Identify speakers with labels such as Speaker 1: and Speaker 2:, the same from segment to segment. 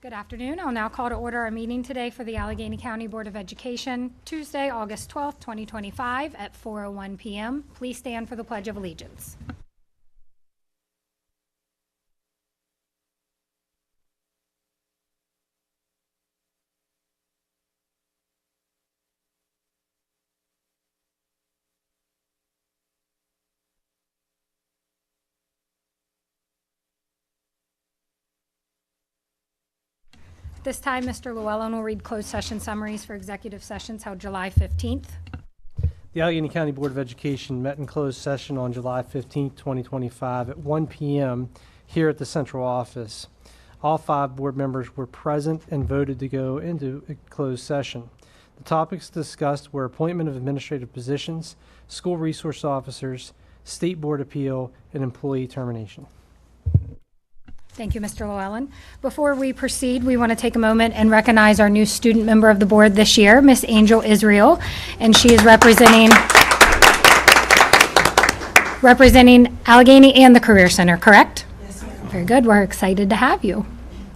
Speaker 1: Good afternoon. I'll now call to order our meeting today for the Allegheny County Board of Education, Tuesday, August 12th, 2025 at 4:01 p.m. Please stand for the Pledge of Allegiance. This time, Mr. Llewellyn will read closed session summaries for executive sessions held July 15th.
Speaker 2: The Allegheny County Board of Education met in closed session on July 15, 2025 at 1 p.m. here at the central office. All 5 board members were present and voted to go into a closed session. The topics discussed were appointment of administrative positions, school resource officers, state board appeal, and employee termination.
Speaker 1: Thank you, Mr. Llewellyn. Before we proceed, we want to take a moment and recognize our new student member of the board this year, Miss Angel Israel, and she is representing Allegany and the Career Center, correct?
Speaker 3: Yes, ma'am.
Speaker 1: Very good. We're excited to have you.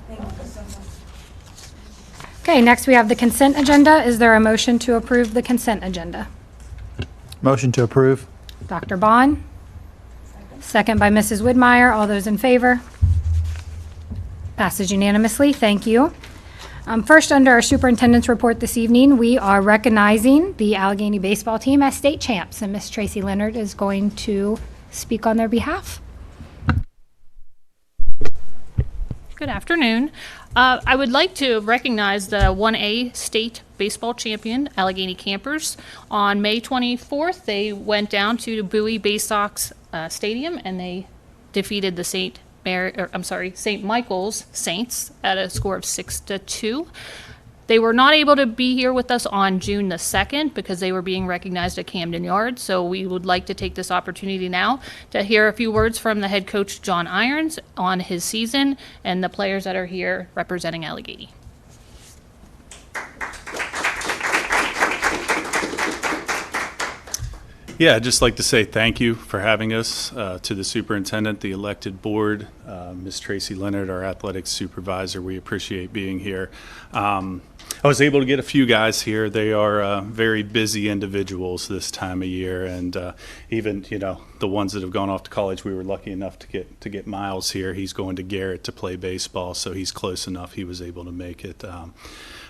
Speaker 3: Thank you so much.
Speaker 1: Okay, next we have the consent agenda. Is there a motion to approve the consent agenda?
Speaker 4: Motion to approve.
Speaker 1: Dr. Bond? Second by Mrs. Widmeyer. All those in favor? Passes unanimously. Thank you. First, under our superintendent's report this evening, we are recognizing the Allegany baseball team as state champs, and Miss Tracy Leonard is going to speak on their behalf.
Speaker 5: Good afternoon. I would like to recognize the 1A state baseball champion, Allegany Campers. On May 24th, they went down to Bowie Bay Sox Stadium and they defeated the St. Michael's Saints at a score of 6-2. They were not able to be here with us on June the 2nd because they were being recognized at Camden Yards. So we would like to take this opportunity now to hear a few words from the head coach, John Irons, on his season and the players that are here representing Allegany.
Speaker 6: Yeah, I'd just like to say thank you for having us, to the superintendent, the elected board, Ms. Tracy Leonard, our athletics supervisor. We appreciate being here. I was able to get a few guys here. They are very busy individuals this time of year, and even the ones that have gone off to college, we were lucky enough to get Miles here. He's going to Garrett to play baseball, so he's close enough. He was able to make it.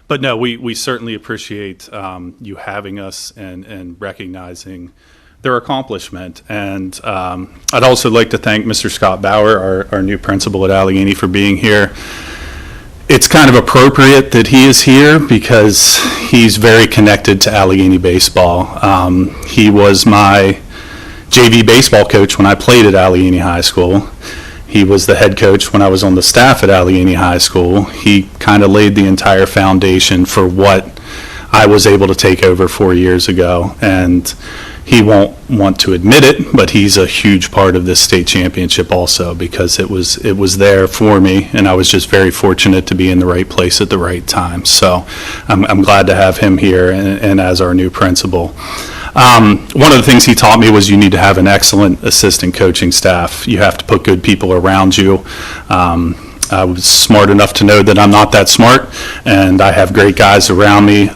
Speaker 6: But no, we certainly appreciate you having us and recognizing their accomplishment. And I'd also like to thank Mr. Scott Bauer, our new principal at Allegany, for being here. It's kind of appropriate that he is here because he's very connected to Allegany baseball. He was my JV baseball coach when I played at Allegany High School. He was the head coach when I was on the staff at Allegany High School. He kind of laid the entire foundation for what I was able to take over 4 years ago. And he won't want to admit it, but he's a huge part of this state championship also, because it was there for me, and I was just very fortunate to be in the right place at the right time. So I'm glad to have him here and as our new principal. One of the things he taught me was you need to have an excellent assistant coaching staff. You have to put good people around you. I was smart enough to know that I'm not that smart, and I have great guys around me.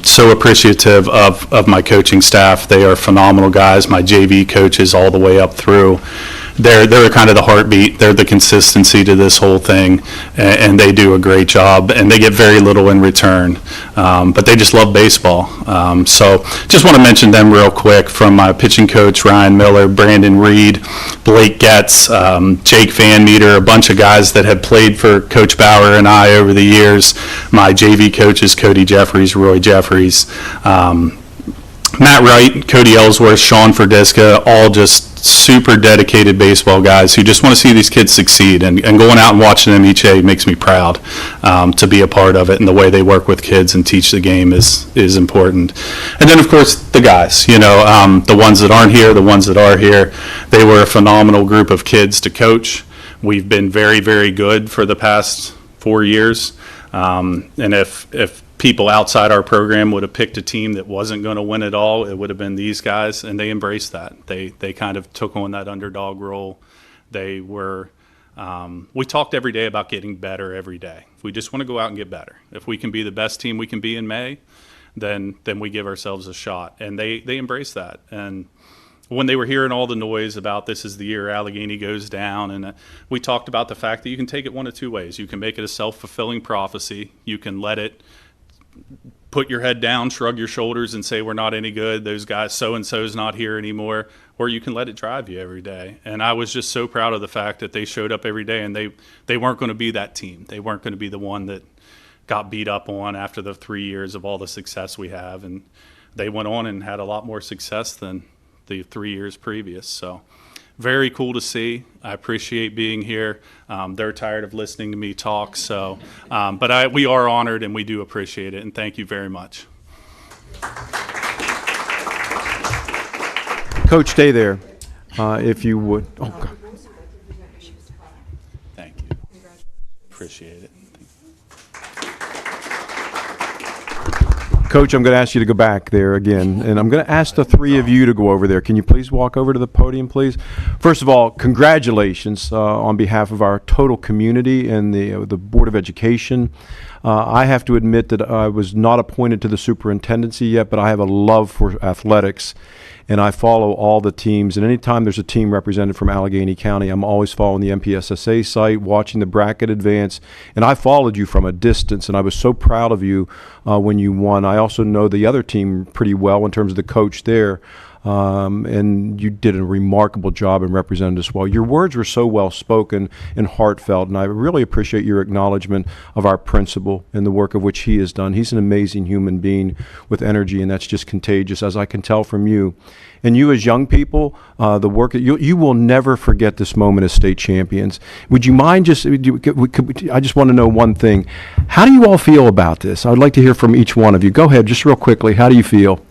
Speaker 6: So appreciative of my coaching staff. They are phenomenal guys. My JV coaches all the way up through. They're kind of the heartbeat. They're the consistency to this whole thing, and they do a great job, and they get very little in return. But they just love baseball. So just want to mention them real quick. From my pitching coach, Ryan Miller, Brandon Reed, Blake Getz, Jake Van Meter, a bunch of guys that have played for Coach Bauer and I over the years. My JV coaches, Cody Jeffries, Roy Jeffries, Matt Wright, Cody Ellsworth, Sean Ferdiska, all just super dedicated baseball guys who just want to see these kids succeed. And going out and watching them each day makes me proud to be a part of it. And the way they work with kids and teach the game is important. And then, of course, the guys, the ones that aren't here, the ones that are here, they were a phenomenal group of kids to coach. We've been very, very good for the past 4 years. And if people outside our program would have picked a team that wasn't going to win it all, it would have been these guys, and they embraced that. They kind of took on that underdog role. They were We talked every day about getting better every day. We just want to go out and get better. If we can be the best team we can be in May, then we give ourselves a shot. And they embrace that. And when they were hearing all the noise about this is the year Allegheny goes down, and we talked about the fact that you can take it one of two ways. You can make it a self-fulfilling prophecy. You can let it put your head down, shrug your shoulders, and say we're not any good. Those guys, so-and-so's not here anymore. Or you can let it drive you every day. And I was just so proud of the fact that they showed up every day, and they weren't going to be that team. They weren't going to be the one that got beat up on after the 3 years of all the success we have. And they went on and had a lot more success than the 3 years previous. So very cool to see. I appreciate being here. They're tired of listening to me talk. So, but we are honored and we do appreciate it. And thank you very much.
Speaker 4: Coach, stay there, if you would. Oh, God.
Speaker 6: Thank you. Appreciate it.
Speaker 4: Coach, I'm going to ask you to go back there again, and I'm going to ask the three of you to go over there. Can you please walk over to the podium, please? First of all, congratulations on behalf of our total community and the Board of Education. I have to admit that I was not appointed to the superintendency yet, but I have a love for athletics, and I follow all the teams. And anytime there's a team represented from Allegany County, I'm always following the MPSSA site, watching the bracket advance. And I followed you from a distance, and I was so proud of you when you won. I also know the other team pretty well in terms of the coach there. And you did a remarkable job and represented us well. Your words were so well spoken and heartfelt, and I really appreciate your acknowledgement of our principal and the work of which he has done. He's an amazing human being with energy, and that's just contagious, as I can tell from you. And you as young people, the work that you will never forget this moment as state champions. Would you mind just, I just want to know one thing. How do you all feel about this? I would like to hear from each one of you. Go ahead, just real quickly. How do you feel?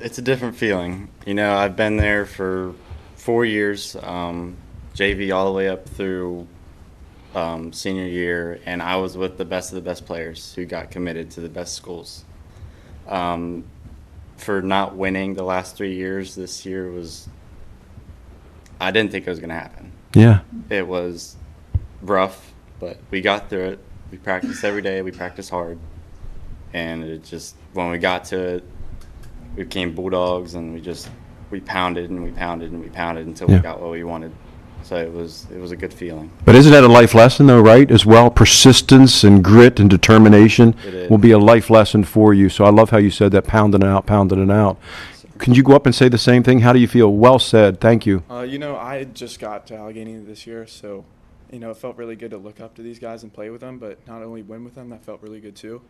Speaker 3: It's a different feeling. You know, I've been there for 4 years, JV all the way up through senior year, and I was with the best of the best players who got committed to the best schools. For not winning the last 3 years, this year was, I didn't think it was going to happen.
Speaker 4: Yeah.
Speaker 3: It was rough, but we got through it. We practiced every day. We practiced hard. And it just, when we got to it, we became Bulldogs, and we pounded and we pounded and we pounded until we got what we wanted. So it was a good feeling.
Speaker 4: But isn't that a life lesson, though, right, as well? Persistence and grit and determination will be a life lesson for you. So I love how you said that, pounding it out, pounding it out. Can you go up and say the same thing? How do you feel? Well said. Thank you.
Speaker 7: You know, I just got to Allegany this year, so, you know, it felt really good to look up to these guys and play with them, but not only win with them, that felt really good too.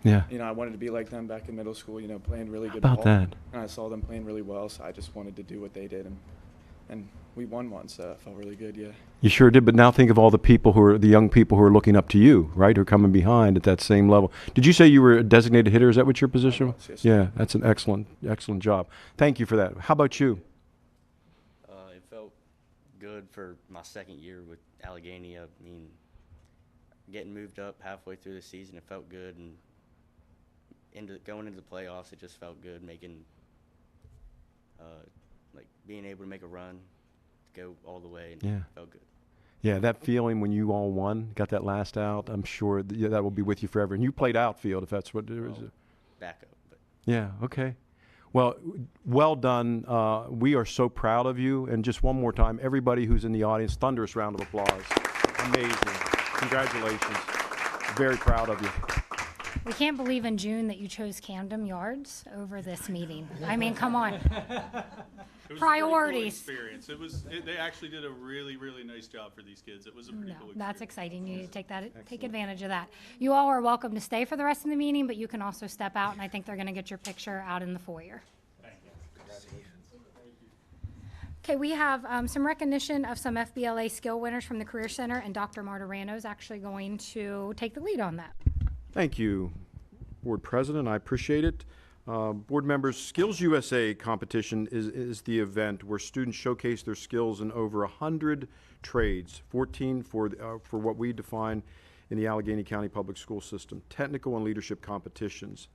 Speaker 4: Yeah.
Speaker 7: You know, I wanted to be like them back in middle school, you know, playing really good
Speaker 4: How about
Speaker 7: ball.
Speaker 4: that?
Speaker 7: And I saw them playing really well, so I just wanted to do what they did, and we won one, so it felt really good, yeah.
Speaker 4: You sure did, but now think of all the people the young people who are looking up to you, right, who are coming behind at that same level. Did you say you were a designated hitter? Is that what your position was?
Speaker 7: Yes.
Speaker 4: Yeah, that's an excellent job. Thank you for that. How about you?
Speaker 8: It felt good for my second year with Allegany. I mean, getting moved up halfway through the season, it felt good, and going into the playoffs, it just felt good, making like being able to make a run, go all the way, and it felt good.
Speaker 4: Yeah, that feeling when you all won, got that last out, I'm sure that will be with you forever. And you played outfield, if that's what it is.
Speaker 8: Backup, but
Speaker 4: Yeah, okay. Well done. We are so proud of you. And just one more time, everybody who's in the audience, thunderous round of applause. Amazing. Congratulations. Very proud of you.
Speaker 1: We can't believe in June that you chose Camden Yards over this meeting. I mean, come on.
Speaker 6: It was a pretty
Speaker 1: Priorities.
Speaker 6: cool experience. They actually did a really, really nice job for these kids. It was a pretty
Speaker 1: No,
Speaker 6: cool experience.
Speaker 1: that's exciting. You need to take advantage of that. You all are welcome to stay for the rest of the meeting, but you can also step out, and I think they're going to get your picture out in the foyer.
Speaker 6: Thank you.
Speaker 1: Okay, we have some recognition of some FBLA skill winners from the Career Center, and Dr. Martirano is actually going to take the lead on that.
Speaker 4: Thank you, Board President. I appreciate it. Board members, Skills USA competition is the event where students showcase their skills in over 100 trades, 14 for what we define in the Allegany County Public School System, technical and leadership competitions.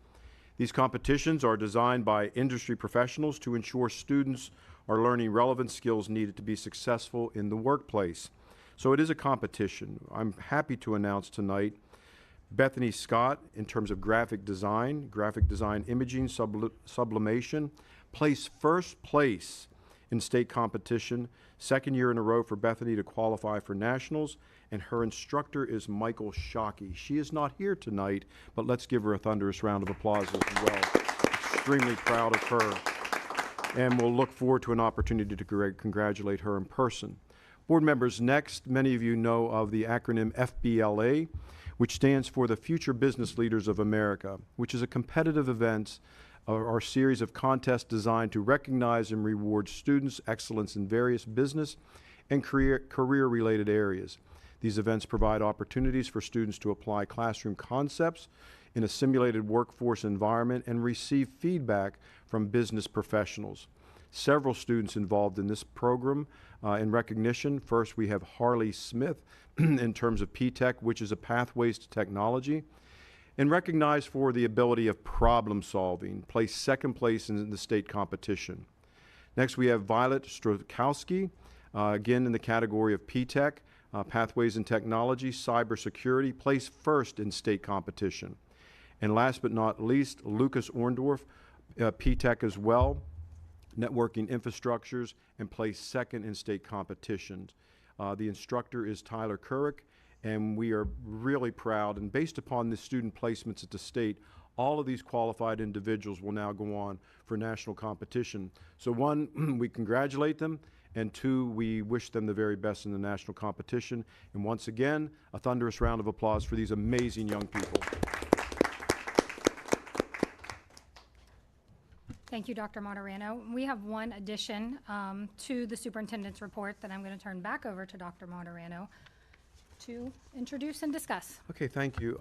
Speaker 4: These competitions are designed by industry professionals to ensure students are learning relevant skills needed to be successful in the workplace. So it is a competition. I'm happy to announce tonight Bethany Scott, in terms of graphic design imaging, sublimation, placed first place in state competition, second year in a row for Bethany to qualify for nationals, and her instructor is Michael Shockey. She is not here tonight, but let's give her a thunderous round of applause as well. Extremely proud of her, and we'll look forward to an opportunity to congratulate her in person. Board members, next, many of you know of the acronym FBLA, which stands for the Future Business Leaders of America, which is a competitive event or series of contests designed to recognize and reward students' excellence in various business and career-related areas. These events provide opportunities for students to apply classroom concepts in a simulated workforce environment and receive feedback from business professionals. Several students involved in this program in recognition. First, we have Harley Smith in terms of P-Tech, which is a Pathways to Technology, and recognized for the ability of problem solving, placed second place in the state competition. Next, we have Violet Strokowski, again in the category of P-Tech, Pathways in Technology, Cybersecurity, placed first in state competition. And last but not least, Lucas Orndorff, P-Tech as well, Networking Infrastructures, and placed second in state competitions. The instructor is Tyler Couric, and we are really proud, and based upon the student placements at the state, all of these qualified individuals will now go on for national competition. So one, we congratulate them, and two, we wish them the very best in the national competition. And once again, a thunderous round of applause for these amazing young people.
Speaker 1: Thank you, Dr. Moderano. We have one addition to the superintendent's report that I'm going to turn back over to Dr. Moderano to introduce and discuss.
Speaker 4: Okay, thank you.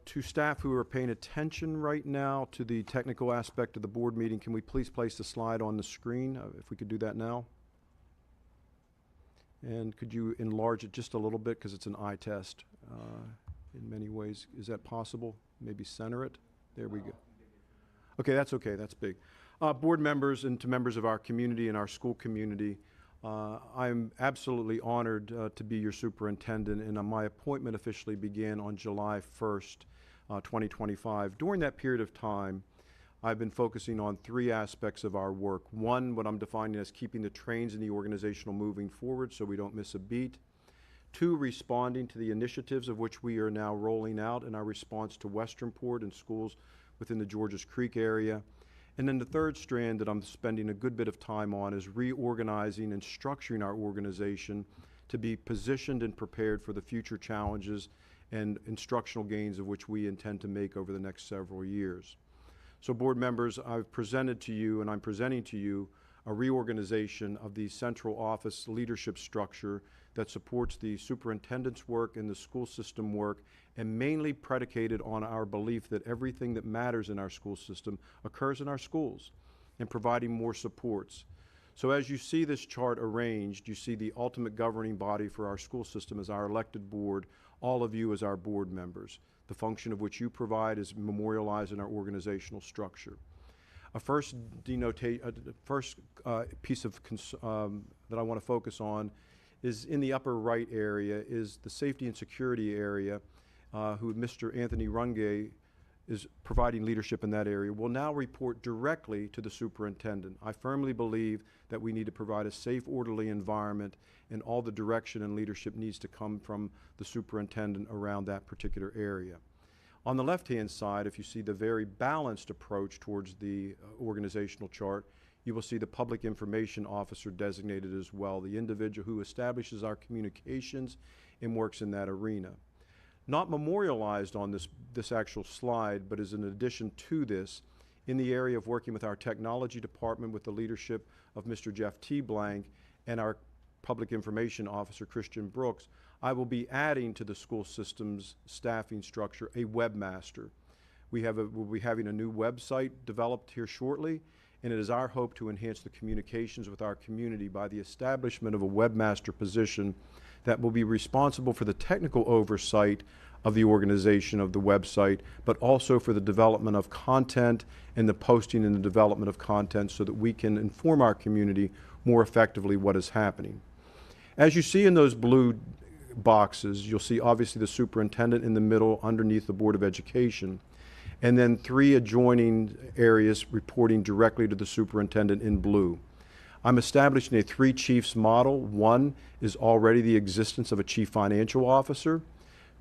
Speaker 4: To staff who are paying attention right now to the technical aspect of the board meeting, can we please place the slide on the screen, if we could do that now? And could you enlarge it just a little bit, because it's an eye test in many ways. Is that possible? Maybe center it? There we go. Okay, that's big. Board members and to members of our community and our school community, I'm absolutely honored to be your superintendent, and my appointment officially began on July 1st, 2025. During that period of time, I've been focusing on three aspects of our work. One, what I'm defining as keeping the trains in the organizational moving forward so we don't miss a beat. Two, responding to the initiatives of which we are now rolling out in our response to Westernport and schools within the Georges Creek area. And then the third strand that I'm spending a good bit of time on is reorganizing and structuring our organization to be positioned and prepared for the future challenges and instructional gains of which we intend to make over the next several years. So board members, I've presented to you and I'm presenting to you a reorganization of the central office leadership structure that supports the superintendent's work and the school system work, and mainly predicated on our belief that everything that matters in our school system occurs in our schools, and providing more supports. So as you see this chart arranged, you see the ultimate governing body for our school system as our elected board, all of you as our board members, the function of which you provide is memorialized in our organizational structure. A first piece of that I want to focus on is in the upper right area is the safety and security area, who Mr. Anthony Rungay is providing leadership in that area, will now report directly to the superintendent. I firmly believe that we need to provide a safe, orderly environment, and all the direction and leadership needs to come from the superintendent around that particular area. On the left-hand side, if you see the very balanced approach towards the organizational chart, you will see the public information officer designated as well, the individual who establishes our communications and works in that arena. Not memorialized on this actual slide, but as an addition to this, in the area of working with our technology department with the leadership of Mr. Jeff T. Blank and our public information officer, Christian Brooks, I will be adding to the school system's staffing structure a webmaster. We'll be having a new website developed here shortly, and it is our hope to enhance the communications with our community by the establishment of a webmaster position that will be responsible for the technical oversight of the organization of the website, but also for the development of content and the posting and the development of content so that we can inform our community more effectively what is happening. As you see in those blue boxes. You'll see obviously the superintendent in the middle underneath the Board of Education, and then 3 adjoining areas reporting directly to the superintendent in blue. I'm establishing a 3 chiefs model. 1 is already the existence of a chief financial officer,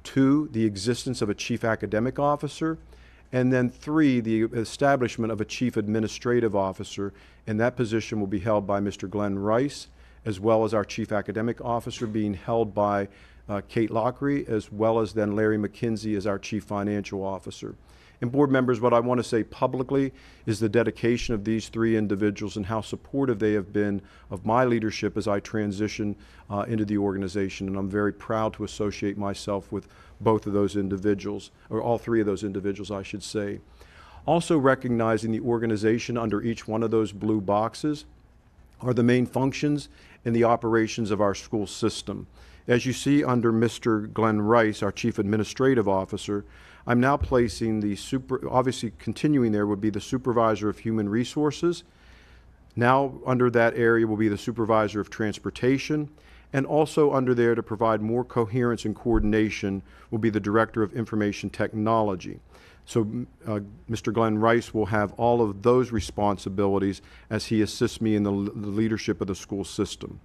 Speaker 4: 2, the existence of a chief academic officer, and then 3, the establishment of a chief administrative officer, and that position will be held by Mr. Glenn Rice, as well as our chief academic officer being held by Kate Lockery, as well as then Larry McKenzie as our chief financial officer. And board members, what I want to say publicly is the dedication of these 3 individuals and how supportive they have been of my leadership as I transition into the organization. And I'm very proud to associate myself with both of those individuals, or all 3 of those individuals, I should say. Also recognizing the organization under each one of those blue boxes are the main functions and the operations of our school system. As you see under Mr. Glenn Rice, our Chief Administrative Officer, I'm now placing obviously continuing there would be the Supervisor of Human Resources. Now under that area will be the Supervisor of Transportation, and also under there to provide more coherence and coordination will be the Director of Information Technology. So Mr. Glenn Rice will have all of those responsibilities as he assists me in the leadership of the school system.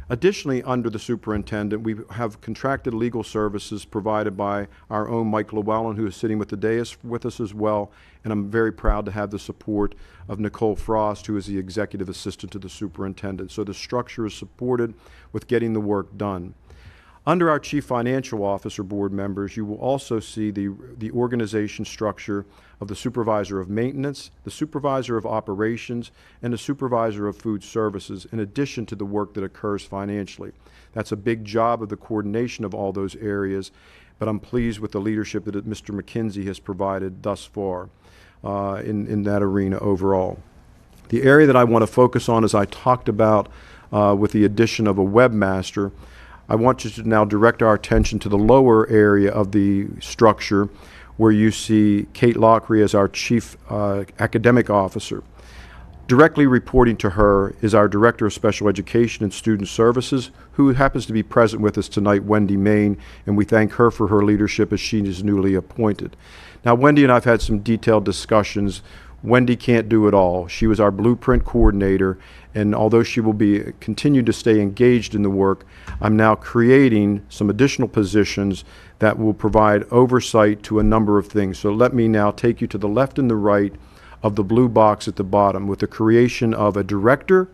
Speaker 4: Additionally, under the superintendent, we have contracted legal services provided by our own Mike Llewellyn, who is sitting with the dais with us as well, and I'm very proud to have the support of Nicole Frost, who is the executive assistant to the superintendent. So the structure is supported with getting the work done. Under our Chief Financial Officer board members, you will also see the organization structure of the Supervisor of Maintenance, the Supervisor of Operations, and the Supervisor of Food Services, in addition to the work that occurs financially. That's a big job of the coordination of all those areas, but I'm pleased with the leadership that Mr. McKenzie has provided thus far in that arena overall. The area that I want to focus on, as I talked about with the addition of a webmaster, I want you to now direct our attention to the lower area of the structure where you see Kate Lockery as our Chief Academic Officer. Directly reporting to her is our Director of Special Education and Student Services, who happens to be present with us tonight, Wendy Main, and we thank her for her leadership as she is newly appointed. Now, Wendy and I have had some detailed discussions. Wendy can't do it all. She was our blueprint coordinator, and although she will continue to stay engaged in the work, I'm now creating some additional positions that will provide oversight to a number of things. So let me now take you to the left and the right of the blue box at the bottom with the creation of a Director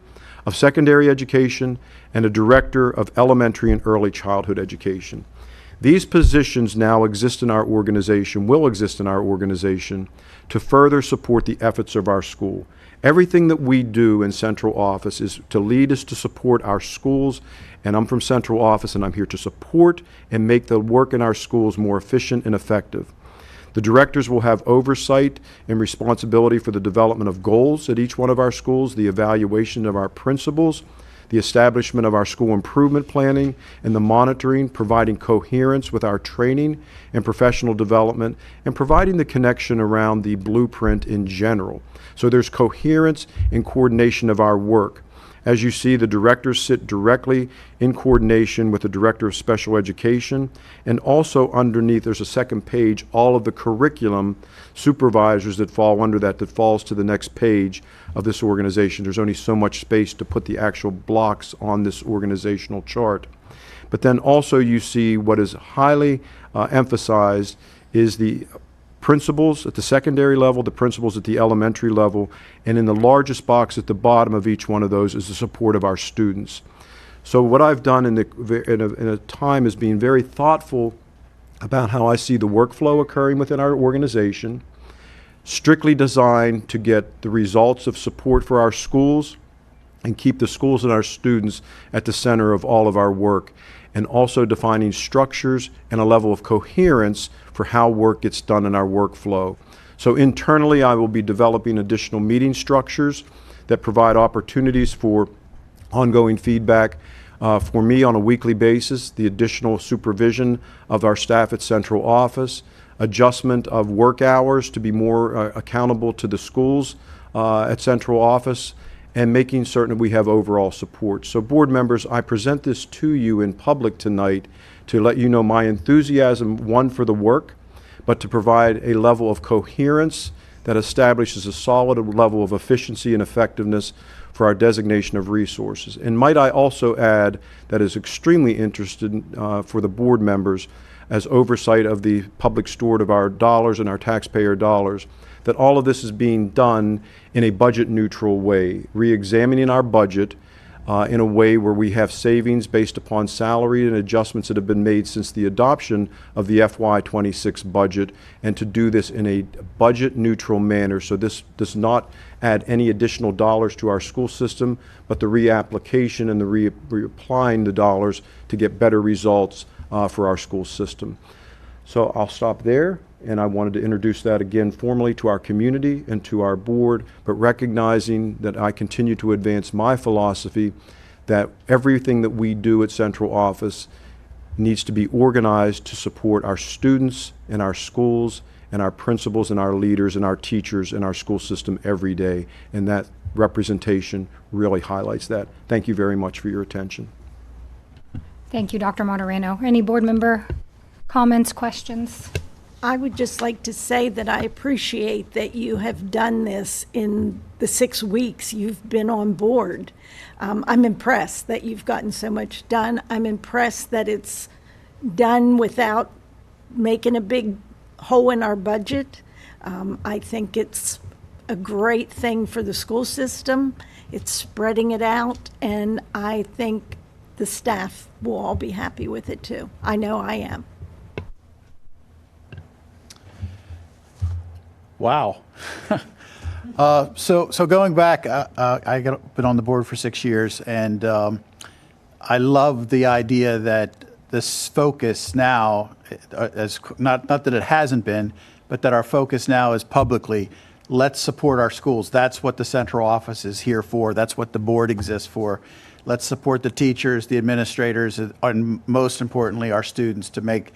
Speaker 4: of Secondary Education and a Director of Elementary and Early Childhood Education. These positions now exist in our organization, will exist in our organization, to further support the efforts of our school. Everything that we do in central office is to lead us to support our schools, and I'm from central office and I'm here to support and make the work in our schools more efficient and effective. The directors will have oversight and responsibility for the development of goals at each one of our schools, the evaluation of our principals, the establishment of our school improvement planning, and the monitoring, providing coherence with our training and professional development, and providing the connection around the blueprint in general. So there's coherence and coordination of our work. As you see, the directors sit directly in coordination with the Director of Special Education, and also underneath there's a second page, all of the curriculum supervisors that fall under that falls to the next page of this organization. There's only so much space to put the actual blocks on this organizational chart. But then also you see what is highly emphasized is the principals at the secondary level, the principals at the elementary level, and in the largest box at the bottom of each one of those is the support of our students. So what I've done in a time is being very thoughtful about how I see the workflow occurring within our organization, strictly designed to get the results of support for our schools and keep the schools and our students at the center of all of our work, and also defining structures and a level of coherence for how work gets done in our workflow. So internally, I will be developing additional meeting structures that provide opportunities for ongoing feedback for me on a weekly basis, the additional supervision of our staff at central office, adjustment of work hours to be more accountable to the schools at central office, and making certain that we have overall support. So board members, I present this to you in public tonight to let you know my enthusiasm, one, for the work, but to provide a level of coherence that establishes a solid level of efficiency and effectiveness for our designation of resources. And might I also add that is extremely interested for the board members as oversight of the public steward of our dollars and our taxpayer dollars, that all of this is being done in a budget neutral way, re-examining our budget in a way where we have savings based upon salary and adjustments that have been made since the adoption of the FY26 budget, and to do this in a budget neutral manner. So this does not add any additional dollars to our school system, but the reapplication and the reapplying the dollars to get better results for our school system. So I'll stop there, and I wanted to introduce that again formally to our community and to our board, but recognizing that I continue to advance my philosophy that everything that we do at central office needs to be organized to support our students and our schools and our principals and our leaders and our teachers and our school system every day. And that representation really highlights that. Thank you very much for your attention.
Speaker 1: Thank you, Dr. Martorano. Any board member comments, questions?
Speaker 9: I would just like to say that I appreciate that you have done this in the 6 weeks you've been on board. I'm impressed that you've gotten so much done. I'm impressed that it's done without making a big hole in our budget. I think it's a great thing for the school system. It's spreading it out, and I think the staff will all be happy with it too. I know I am.
Speaker 10: Wow. So going back, I've been on the board for 6 years, and I love the idea that this focus now, as not that it hasn't been, but that our focus now is publicly, let's support our schools. That's what the central office is here for. That's what the board exists for. Let's support the teachers, the administrators, and most importantly, our students, to make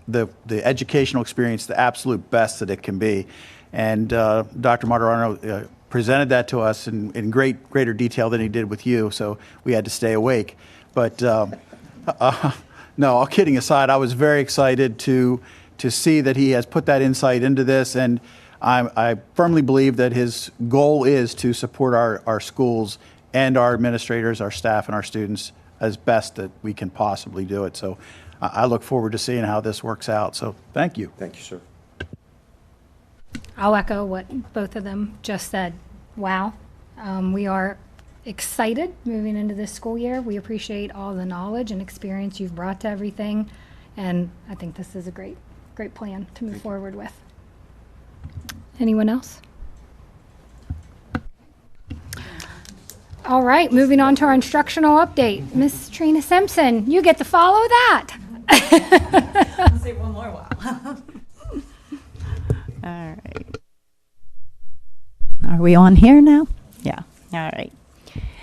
Speaker 10: the educational experience the absolute best that it can be. And Dr. Martorano presented that to us in greater detail than he did with you, so we had to stay awake. But no, all kidding aside, I was very excited to see that he has put that insight into this, and I firmly believe that his goal is to support our schools and our administrators, our staff, and our students as best that we can possibly do it. So I look forward to seeing how this works out. So thank you.
Speaker 4: Thank you, sir.
Speaker 1: I'll echo what both of them just said. Wow. We are excited moving into this school year. We appreciate all the knowledge and experience you've brought to everything. And I think this is a great plan to move forward with. Anyone else? All right, moving on to our instructional update. Miss Trina Simpson, you get to follow that.
Speaker 11: I'll say one more while. All right. Are we on here now? Yeah. All right.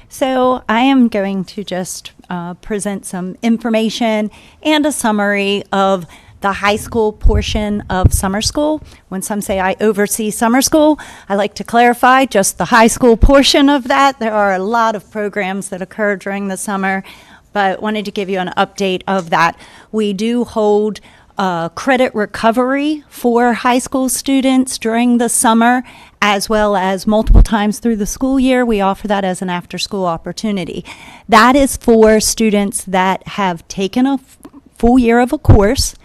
Speaker 11: So I am going to just present some information and a summary of the high school portion of summer school. When some say I oversee summer school, I like to clarify just the high school portion of that. There are a lot of programs that occur during the summer, but wanted to give you an update of that. We do hold credit recovery for high school students during the summer, as well as multiple times through the school year. We offer that as an after-school opportunity. That is for students that have taken a full year of a course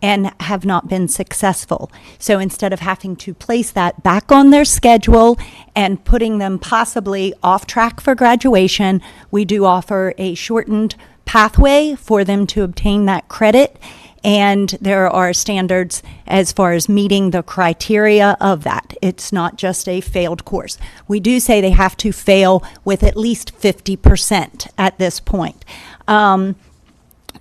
Speaker 11: and have not been successful. So instead of having to place that back on their schedule and putting them possibly off track for graduation, we do offer a shortened pathway for them to obtain that credit. And there are standards as far as meeting the criteria of that. It's not just a failed course. We do say they have to fail with at least 50% at this point.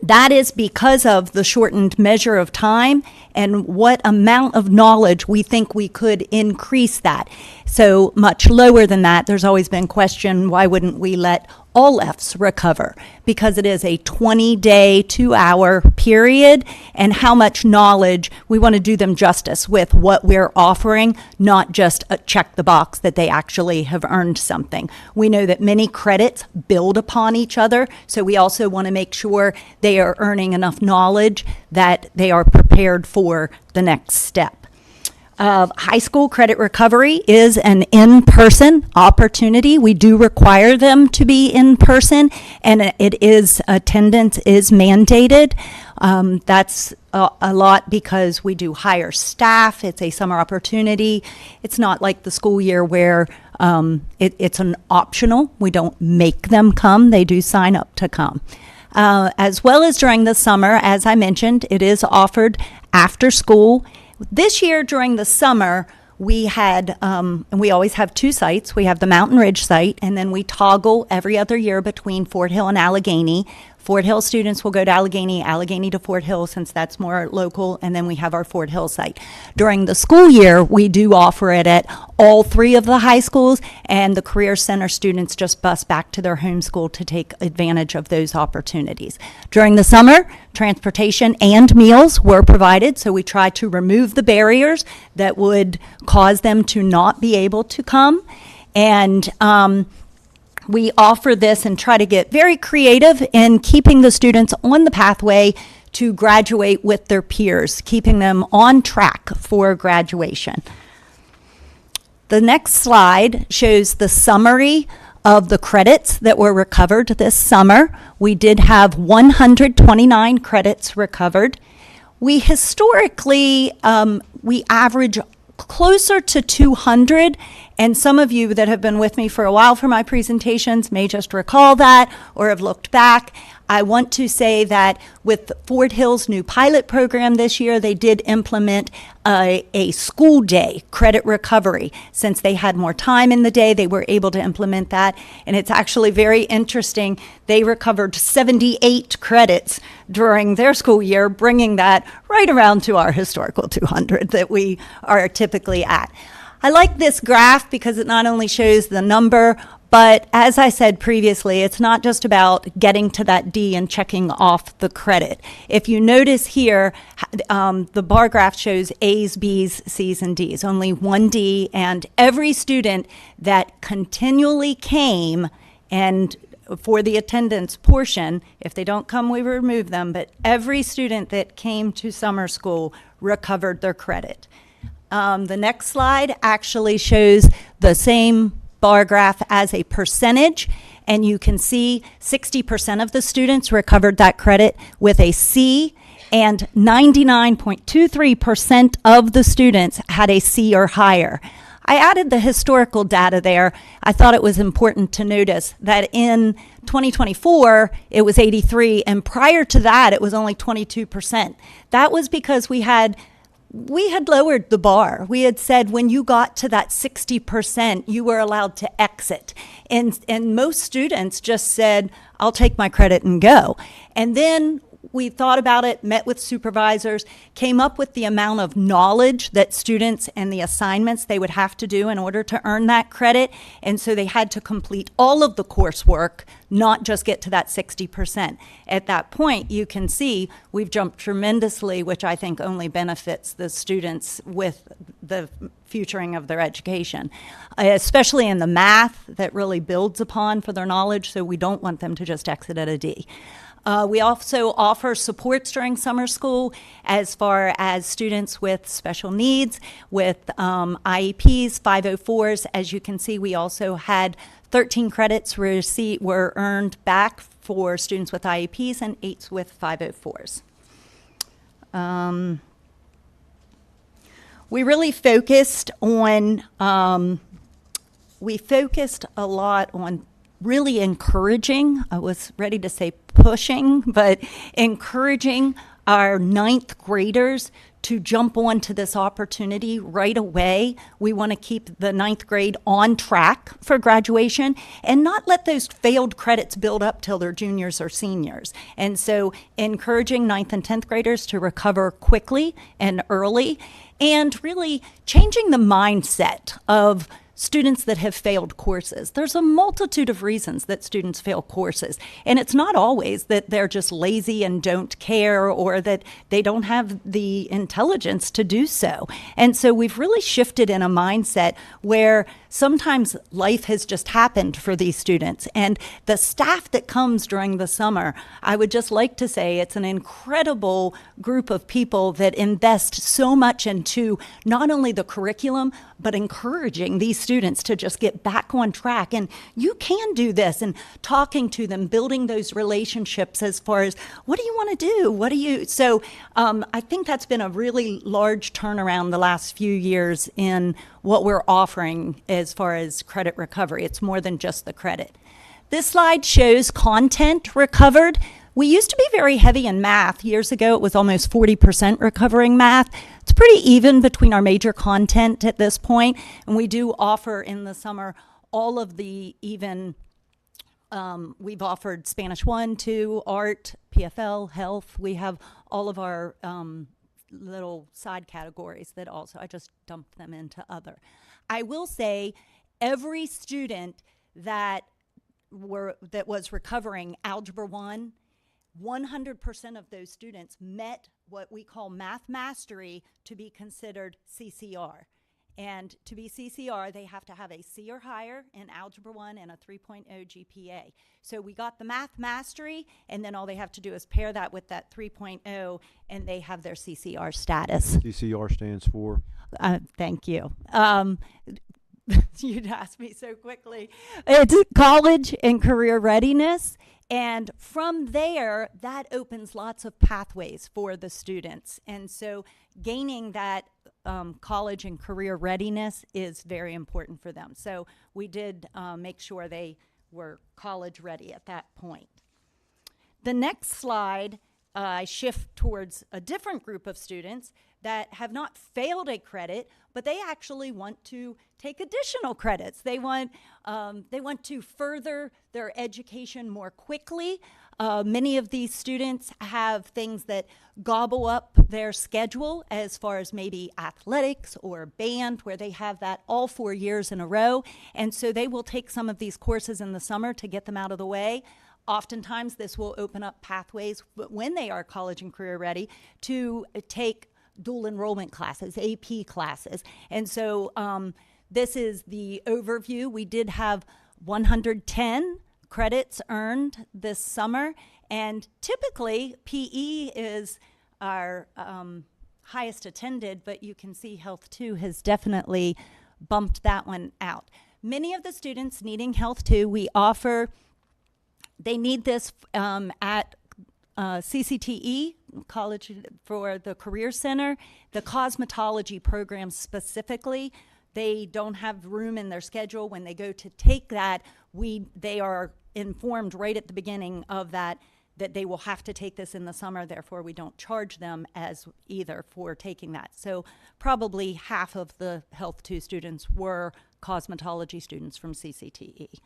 Speaker 11: That is because of the shortened measure of time and what amount of knowledge we think we could increase that. So much lower than that. There's always been question, why wouldn't we let all Fs recover? Because it is a 20-day, 2-hour period, and how much knowledge, we want to do them justice with what we're offering, not just check the box that they actually have earned something. We know that many credits build upon each other, so we also want to make sure they are earning enough knowledge that they are prepared for the next step. High school credit recovery is an in-person opportunity. We do require them to be in person, and attendance is mandated. That's a lot because we do hire staff. It's a summer opportunity. It's not like the school year where it's an optional. We don't make them come. They do sign up to come. As well as during the summer, as I mentioned, it is offered after school. This year during the summer, we had, and we always have 2 sites. We have the Mountain Ridge site, and then we toggle every other year between Fort Hill and Allegany. Fort Hill students will go to Allegany, Allegany to Fort Hill since that's more local, and then we have our Fort Hill site. During the school year, we do offer it at all 3 of the high schools, and the Career Center students just bus back to their home school to take advantage of those opportunities. During the summer, transportation and meals were provided, so we try to remove the barriers that would cause them to not be able to come. And we offer this and try to get very creative in keeping the students on the pathway to graduate with their peers, keeping them on track for graduation. The next slide shows the summary of the credits that were recovered this summer. We did have 129 credits recovered. We historically, we average closer to 200, and some of you that have been with me for a while for my presentations may just recall that or have looked back. I want to say that with Fort Hill's new pilot program this year, they did implement a school day credit recovery. Since they had more time in the day, they were able to implement that. And it's actually very interesting. They recovered 78 credits during their school year, bringing that right around to our historical 200 that we are typically at. I like this graph because it not only shows the number, but as I said previously, it's not just about getting to that D and checking off the credit. If you notice here, the bar graph shows A's, B's, C's, and D's, only 1 D, and every student that continually came, and for the attendance portion, if they don't come, we remove them, but every student that came to summer school recovered their credit. The next slide actually shows the same bar graph as a percentage, and you can see 60% of the students recovered that credit with a C, and 99.23% of the students had a C or higher. I added the historical data there. I thought it was important to notice that in 2024, it was 83, and prior to that, it was only 22%. That was because we had lowered the bar. We had said when you got to that 60%, you were allowed to exit. And most students just said, I'll take my credit and go. And then we thought about it, met with supervisors, came up with the amount of knowledge that students and the assignments they would have to do in order to earn that credit. And so they had to complete all of the coursework, not just get to that 60%. At that point, you can see we've jumped tremendously, which I think only benefits the students with the futuring of their education, especially in the math that really builds upon for their knowledge. So we don't want them to just exit at a D. We also offer supports during summer school as far as students with special needs, with IEPs, 504s. As you can see, we also had 13 credits were earned back for students with IEPs and 8 with 504s. We really focused on, we focused a lot on really encouraging, I was ready to say pushing, but encouraging our 9th graders to jump onto this opportunity right away. We want to keep the 9th grade on track for graduation and not let those failed credits build up till they're juniors or seniors. And so encouraging 9th and 10th graders to recover quickly and early, and really changing the mindset of students that have failed courses. There's a multitude of reasons that students fail courses. And it's not always that they're just lazy and don't care or that they don't have the intelligence to do so. And so we've really shifted in a mindset where sometimes life has just happened for these students. And the staff that comes during the summer, I would just like to say it's an incredible group of people that invest so much into not only the curriculum, but encouraging these students to just get back on track. And you can do this, and talking to them, building those relationships as far as what do you want to do? What do you? So I think that's been a really large turnaround the last few years in what we're offering as far as credit recovery. It's more than just the credit. This slide shows content recovered. We used to be very heavy in math. Years ago, it was almost 40% recovering math. It's pretty even between our major content at this point, and we do offer in the summer all of the even, we've offered Spanish 1, 2, art, PFL, health. We have all of our little side categories that also, I just dumped them into other. I will say every student that was recovering Algebra 1, 100% of those students met what we call math mastery to be considered CCR. And to be CCR, they have to have a C or higher in Algebra 1 and a 3.0 GPA. So we got the math mastery, and then all they have to do is pair that with that 3.0, and they have their CCR status.
Speaker 4: CCR stands for?
Speaker 11: Thank you. You'd ask me so quickly. It's college and career readiness. And from there, that opens lots of pathways for the students. And so gaining that college and career readiness is very important for them. So we did make sure they were college ready at that point. The next slide, I shift towards a different group of students that have not failed a credit, but they actually want to take additional credits. They want to further their education more quickly. Many of these students have things that gobble up their schedule as far as maybe athletics or band, where they have that all 4 years in a row. And so they will take some of these courses in the summer to get them out of the way. Oftentimes, this will open up pathways when they are college and career ready to take dual enrollment classes, AP classes. And so this is the overview. We did have 110 credits earned this summer, and typically PE is our highest attended, but you can see Health 2 has definitely bumped that one out. Many of the students needing Health 2, we offer, they need this at CCTE, College for the Career Center, the cosmetology program specifically. They don't have room in their schedule. When they go to take that, they are informed right at the beginning of that they will have to take this in the summer. Therefore, we don't charge them as either for taking that. So probably half of the Health 2 students were cosmetology students from CCTE.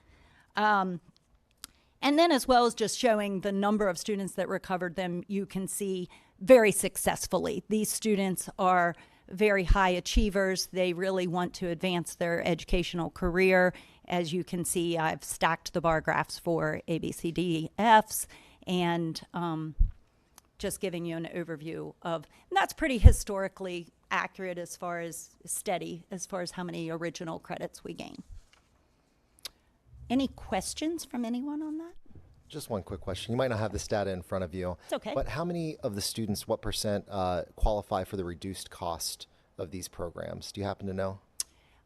Speaker 11: And then as well as just showing the number of students that recovered them, you can see very successfully. These students are very high achievers. They really want to advance their educational career. As you can see, I've stacked the bar graphs for A, B, C, D, Fs, and just giving you an overview of, and that's pretty historically accurate as far as steady, as far as how many original credits we gain. Any questions from anyone on that?
Speaker 12: Just one quick question. You might not have this data in front of you.
Speaker 11: It's okay.
Speaker 12: But how many of the students, what percent qualify for the reduced cost of these programs? Do you happen to know?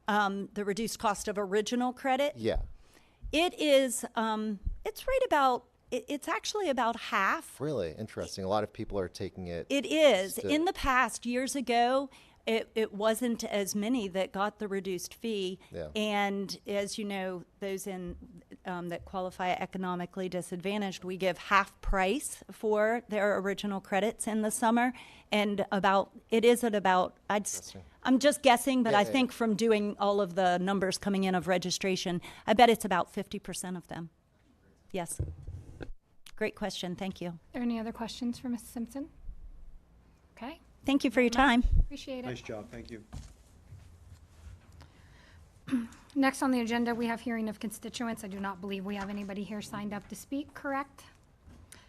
Speaker 11: The reduced cost of original credit?
Speaker 12: Yeah.
Speaker 11: It is, it's right about, it's actually about half.
Speaker 12: Really interesting. A lot of people are taking it.
Speaker 11: It is. In the past, years ago, it wasn't as many that got the reduced fee.
Speaker 12: Yeah.
Speaker 11: And as you know, those that qualify economically disadvantaged, we give half price for their original credits in the summer. And I'm just guessing, but I think from doing all of the numbers coming in of registration, I bet it's about 50% of them. Yes. Great question. Thank you.
Speaker 1: Are there any other questions for Ms. Simpson? Okay.
Speaker 11: Thank you for your time.
Speaker 1: Appreciate it.
Speaker 10: Nice job. Thank you.
Speaker 1: Next on the agenda, we have hearing of constituents. I do not believe we have anybody here signed up to speak, correct?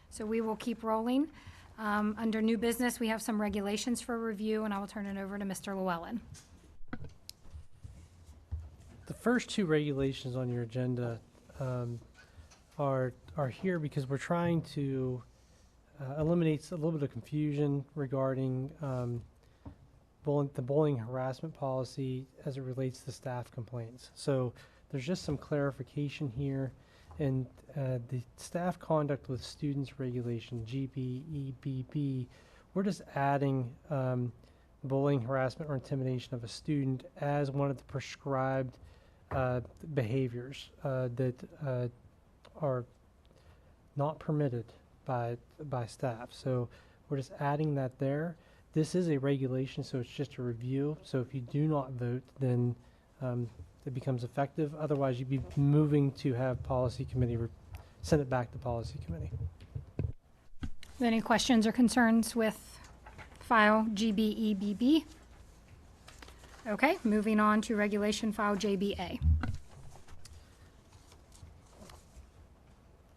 Speaker 1: So we will keep rolling. Under new business, we have some regulations for review, and I will turn it over to Mr. Llewellyn.
Speaker 2: The first two regulations on your agenda are here because we're trying to eliminate a little bit of confusion regarding the bullying harassment policy as it relates to staff complaints. So there's just some clarification here. And the staff conduct with students regulation, GBEBB, we're just adding bullying, harassment, or intimidation of a student as one of the prescribed behaviors that are not permitted by staff. So we're just adding that there. This is a regulation, so it's just a review. So if you do not vote, then it becomes effective. Otherwise, you'd be moving to have policy committee send it back to policy committee.
Speaker 1: Any questions or concerns with file GBEBB? Okay, moving on to regulation file JBA.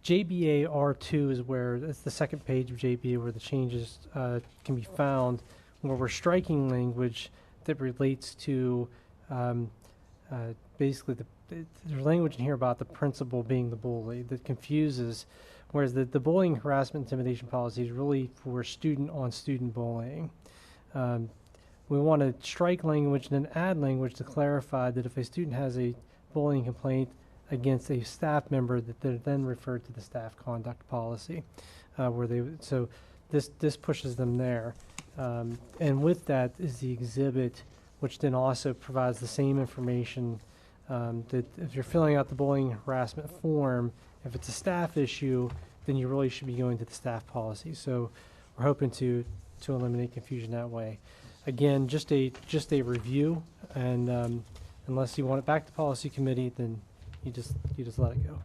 Speaker 2: JBA R2 is where, it's the second page of JBA where the changes can be found, where we're striking language that relates to basically there's language in here about the principal being the bully that confuses, whereas the bullying, harassment, intimidation policy is really for student-on-student bullying. We want to strike language and then add language to clarify that if a student has a bullying complaint against a staff member, that they're then referred to the staff conduct policy, so this pushes them there. And with that is the exhibit, which then also provides the same information that if you're filling out the bullying harassment form, if it's a staff issue, then you really should be going to the staff policy. So we're hoping to eliminate confusion that way. Again, just a review, and unless you want it back to policy committee, then you just let it go.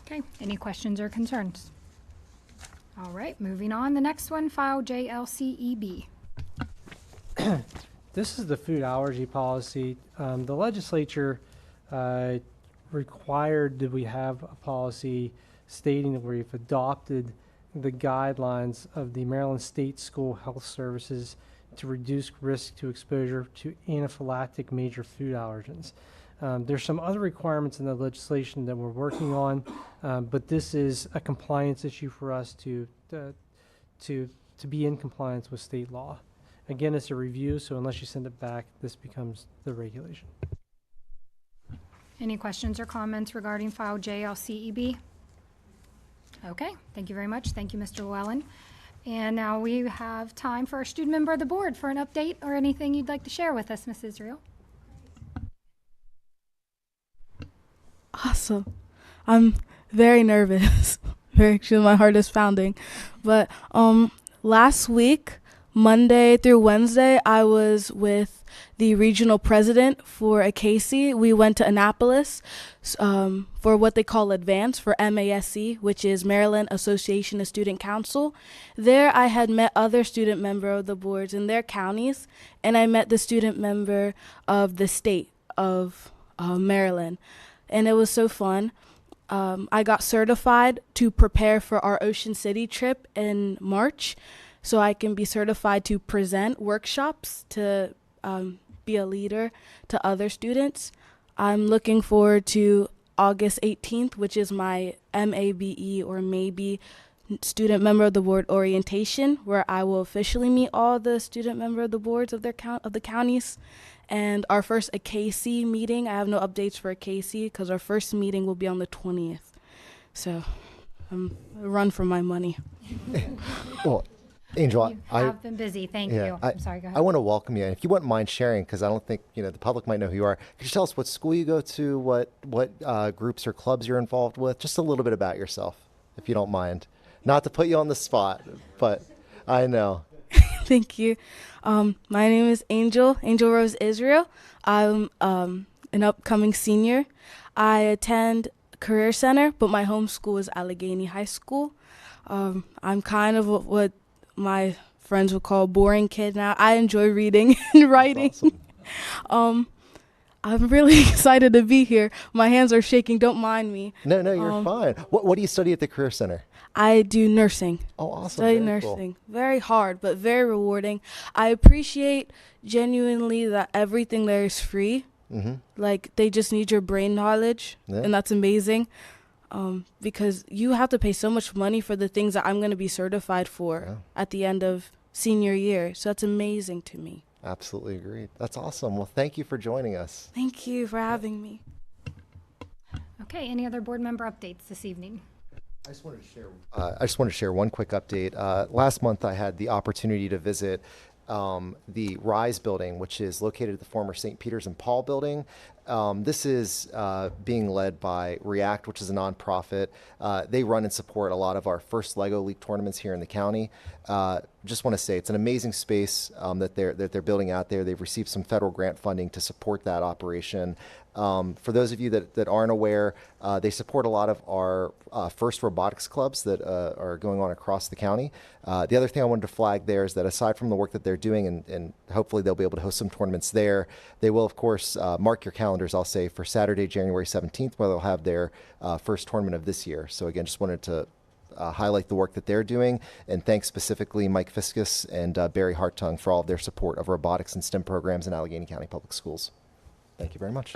Speaker 1: Okay, any questions or concerns? All right, moving on. The next one, file JLCEB.
Speaker 2: This is the food allergy policy. The legislature required that we have a policy stating that we've adopted the guidelines of the Maryland State School Health Services to reduce risk to exposure to anaphylactic major food allergens. There's some other requirements in the legislation that we're working on, but this is a compliance issue for us to be in compliance with state law. Again, it's a review, so unless you send it back, this becomes the regulation.
Speaker 1: Any questions or comments regarding file JLCEB? Okay, thank you very much. Thank you, Mr. Llewellyn. And now we have time for our student member of the board for an update or anything you'd like to share with us, Ms. Israel.
Speaker 13: Awesome. I'm very nervous. Actually, my heart is pounding. But last week, Monday through Wednesday, I was with the regional president for ACPS. We went to Annapolis for what they call Advance, for MASC, which is Maryland Association of Student Council. There I had met other student member of the boards in their counties, and I met the student member of the state of Maryland. And it was so fun. I got certified to prepare for our Ocean City trip in March, so I can be certified to present workshops, to be a leader to other students. I'm looking forward to August 18th, which is my MABE or maybe student member of the board orientation, where I will officially meet all the student member of the boards of the counties. And our first ACPS meeting, I have no updates for ACPS because our first meeting will be on the 20th. So I'm run for my money.
Speaker 12: Well, Angel,
Speaker 1: You have been busy. Thank you. I'm sorry, go ahead.
Speaker 12: I want to welcome you. And if you wouldn't mind sharing, because I don't think the public might know who you are, could you tell us what school you go to, what groups or clubs you're involved with, just a little bit about yourself, if you don't mind. Not to put you on the spot, but I know.
Speaker 13: Thank you. My name is Angel Rose Israel. I'm an upcoming senior. I attend Career Center, but my home school is Allegany High School. I'm kind of what my friends would call a boring kid now. I enjoy reading and writing.
Speaker 12: Awesome.
Speaker 13: I'm really excited to be here. My hands are shaking. Don't mind me.
Speaker 12: No, you're fine. What do you study at the Career Center?
Speaker 13: I do nursing.
Speaker 12: Oh, awesome.
Speaker 13: Study
Speaker 12: Very cool.
Speaker 13: nursing. Very hard, but very rewarding. I appreciate genuinely that everything there is free.
Speaker 12: Mm-hmm.
Speaker 13: Like, they just need your brain knowledge,
Speaker 12: Yeah.
Speaker 13: and that's amazing. Because you have to pay so much money for the things that I'm going to be certified for at the end of senior year. So that's amazing to me.
Speaker 12: Absolutely agreed. That's awesome. Well, thank you for joining us.
Speaker 13: Thank you for having me.
Speaker 1: Okay, any other board member updates this evening?
Speaker 12: I just wanted to share one quick update. Last month, I had the opportunity to visit the Rise building, which is located at the former St. Peter's and Paul building. This is being led by React, which is a nonprofit. They run and support a lot of our first LEGO League tournaments here in the county. Just want to say it's an amazing space that they're building out there. They've received some federal grant funding to support that operation. For those of you that aren't aware, they support a lot of our first robotics clubs that are going on across the county. The other thing I wanted to flag there is that aside from the work that they're doing, and hopefully they'll be able to host some tournaments there, they will, of course, mark your calendars, I'll say, for Saturday, January 17th, where they'll have their first tournament of this year. So again, just wanted to highlight the work that they're doing, and thanks specifically Mike Fiskus and Barry Hartung for all of their support of robotics and STEM programs in Allegheny County Public Schools. Thank you very much.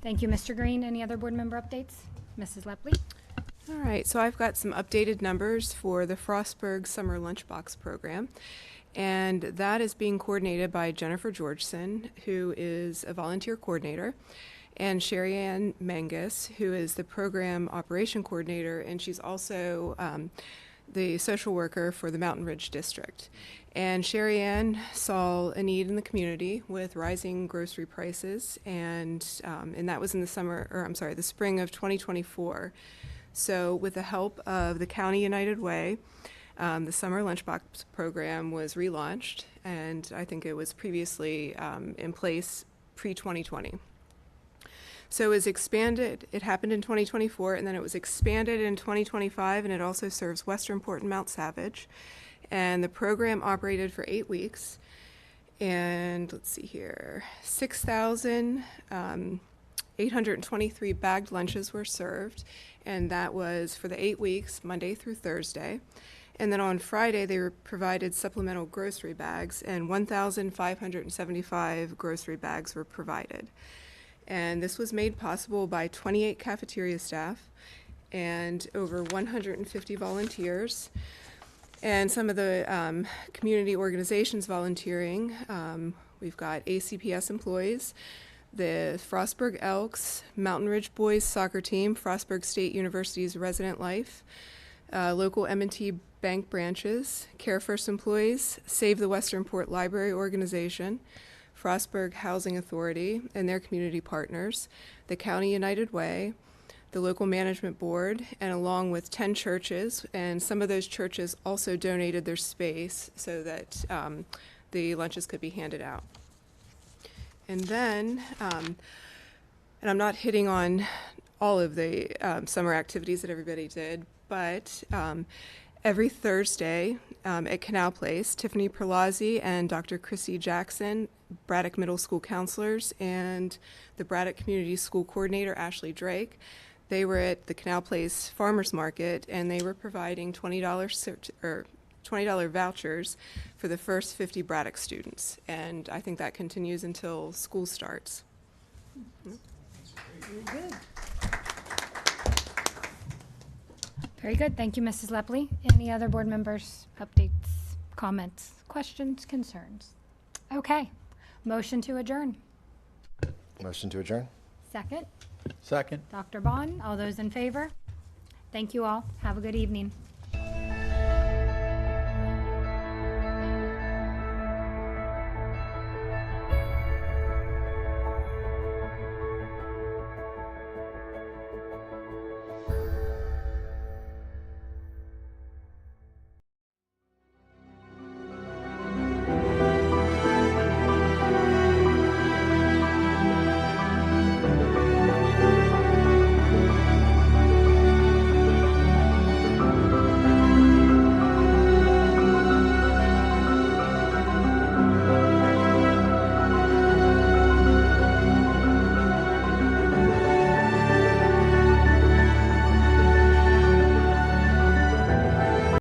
Speaker 1: Thank you, Mr. Green. Any other board member updates? Mrs. Lepley?
Speaker 14: All right, so I've got some updated numbers for the Frostburg Summer Lunchbox Program, and that is being coordinated by Jennifer Georgeson, who is a volunteer coordinator, and Sherry Ann Mangus, who is the program operation coordinator, and she's also the social worker for the Mountain Ridge District. And Sherry Ann saw a need in the community with rising grocery prices, and that was in the spring of 2024. So with the help of the County United Way, the Summer Lunchbox Program was relaunched, and I think it was previously in place pre-2020. So it was expanded. It happened in 2024, and then it was expanded in 2025, and it also serves Westernport and Mount Savage. And the program operated for 8 weeks. And let's see here, 6,823 bagged lunches were served, and that was for the 8 weeks, Monday through Thursday. And then on Friday, they were provided supplemental grocery bags, and 1,575 grocery bags were provided. And this was made possible by 28 cafeteria staff and over 150 volunteers. And some of the community organizations volunteering, we've got ACPS employees, the Frostburg Elks, Mountain Ridge Boys soccer team, Frostburg State University's Resident Life, local M&T bank branches, Care First employees, Save the Westernport Library Organization, Frostburg Housing Authority and their community partners, the County United Way, the local management board, and along with 10 churches, and some of those churches also donated their space so that the lunches could be handed out. And then, and I'm not hitting on all of the summer activities that everybody did, but every Thursday at Canal Place, Tiffany Perlazzi and Dr. Chrissy Jackson, Braddock Middle School counselors, and the Braddock Community School coordinator, Ashley Drake, they were at the Canal Place Farmers Market, and they were providing $20 vouchers for the first 50 Braddock students. And I think that continues until school starts.
Speaker 1: Very good. Very good. Thank you, Mrs. Lepley. Any other board members, updates, comments, questions, concerns? Okay. Motion to adjourn.
Speaker 12: Motion to adjourn.
Speaker 1: Second.
Speaker 10: Second.
Speaker 1: Dr. Bond, all those in favor? Thank you all. Have a good evening.